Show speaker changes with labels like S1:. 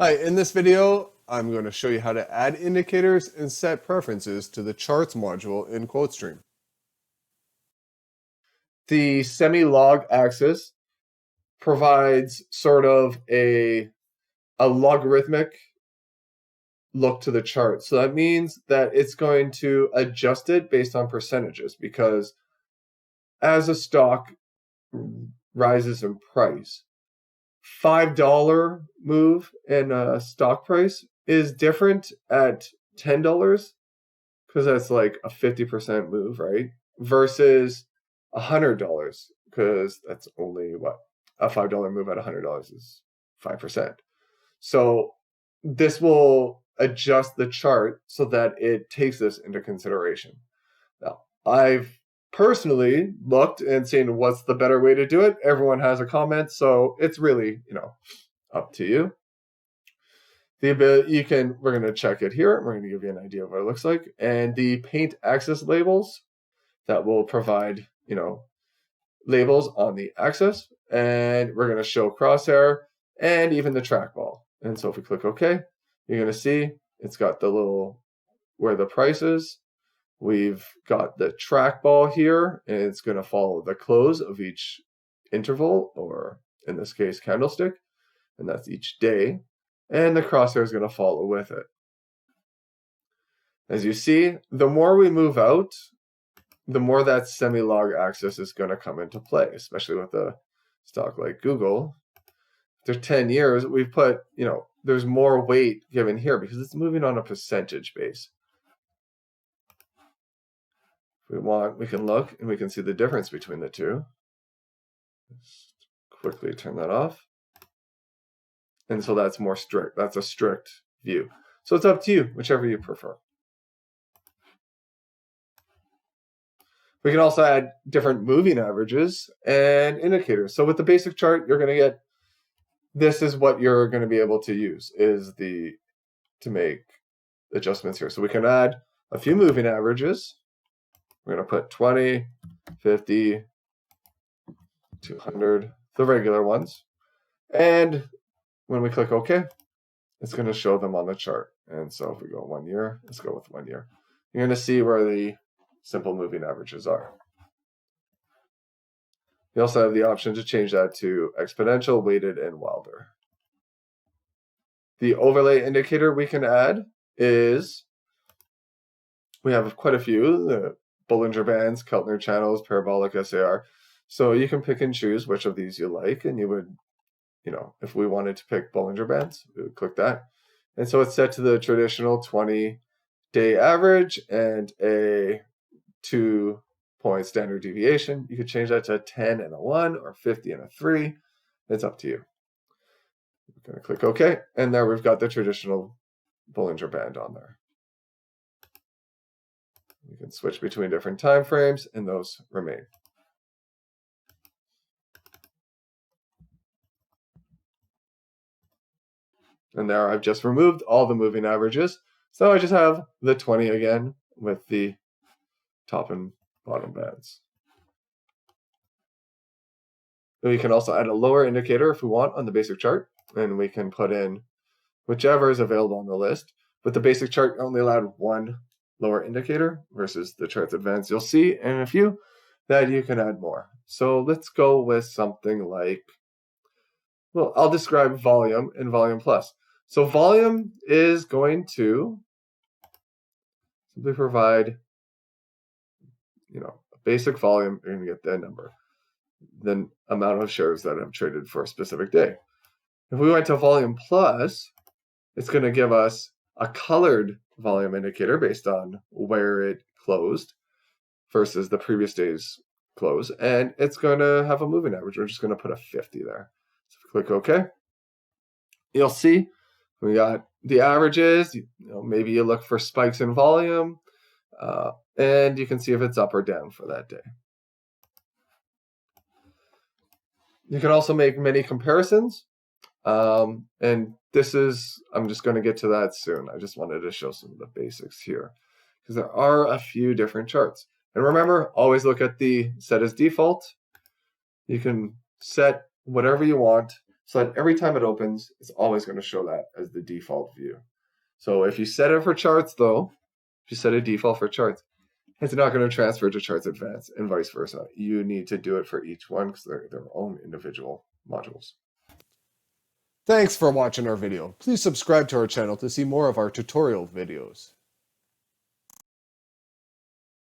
S1: Hi, in this video, I'm going to show you how to add indicators and set preferences to the charts module in Quotestream. The semi-log axis provides sort of a logarithmic look to the chart. So that means that it's going to adjust it based on percentages, because as a stock rises in price, $5 move in a stock price is different at $10, because that's like a 50% move, right? Versus $100, because that's only what a $5 move at $100 is 5%. So this will adjust the chart so that it takes this into consideration. Now, I've personally looked and seen what's the better way to do it. Everyone has a comment, so it's really, up to you. We're going to check it here. We're going to give you an idea of what it looks like. And the paint axis labels that will provide, labels on the axis. And we're going to show crosshair and even the trackball. And so if we click OK, you're going to see it's got the little where the price is. We've got the trackball here, and it's going to follow the close of each interval, or in this case, candlestick, and that's each day. And the crosshair is going to follow with it. As you see, the more we move out, the more that semi-log axis is going to come into play, especially with a stock like Google. After 10 years, we've put, there's more weight given here because it's moving on a percentage base. If we want, we can look and we can see the difference between the two. Just quickly turn that off. And so that's more strict. That's a strict view. So it's up to you, whichever you prefer. We can also add different moving averages and indicators. So with the basic chart, you're going to get, this is what you're going to be able to use, to make adjustments here. So we can add a few moving averages. We're going to put 20, 50, 200, the regular ones. And when we click OK, it's going to show them on the chart. And so if we go 1 year, let's go with 1 year. You're going to see where the simple moving averages are. You also have the option to change that to exponential, weighted, and Wilder. The overlay indicator we can add is, we have quite a few, the Bollinger Bands, Keltner channels, parabolic SAR. So you can pick and choose which of these you like, and you would, if we wanted to pick Bollinger Bands, we would click that. And so it's set to the traditional 20-day average and a 2-point standard deviation. You could change that to 10 and a 1 or 50 and a 3. It's up to you. We're going to click OK, and there we've got the traditional Bollinger Band on there. We can switch between different time frames, and those remain. And there I've just removed all the moving averages. So I just have the 20 again with the top and bottom bands. We can also add a lower indicator if we want on the basic chart, and we can put in whichever is available on the list. With the basic chart, you're only allowed one lower indicator versus the charts advanced. You'll see in a few that you can add more. So let's go with something like, well, I'll describe volume and volume plus. So volume is going to simply provide, a basic volume. You're going to get that number, the amount of shares that have traded for a specific day. If we went to volume plus, it's going to give us a colored volume indicator based on where it closed versus the previous day's close, and it's going to have a moving average. We're just going to put a 50 there. So if we click OK, you'll see we got the averages. Maybe you look for spikes in volume, and you can see if it's up or down for that day. You can also make many comparisons, and this is, I'm just going to get to that soon. I just wanted to show some of the basics here, because there are a few different charts. And remember, always look at the set as default. You can set whatever you want. so that every time it opens, it's always going to show that as the default view. So if you set it for charts, though, if you set a default for charts, it's not going to transfer to Charts Advanced and vice versa. You need to do it for each one because they're their own individual modules. Thanks for watching our video. Please subscribe to our channel to see more of our tutorial videos.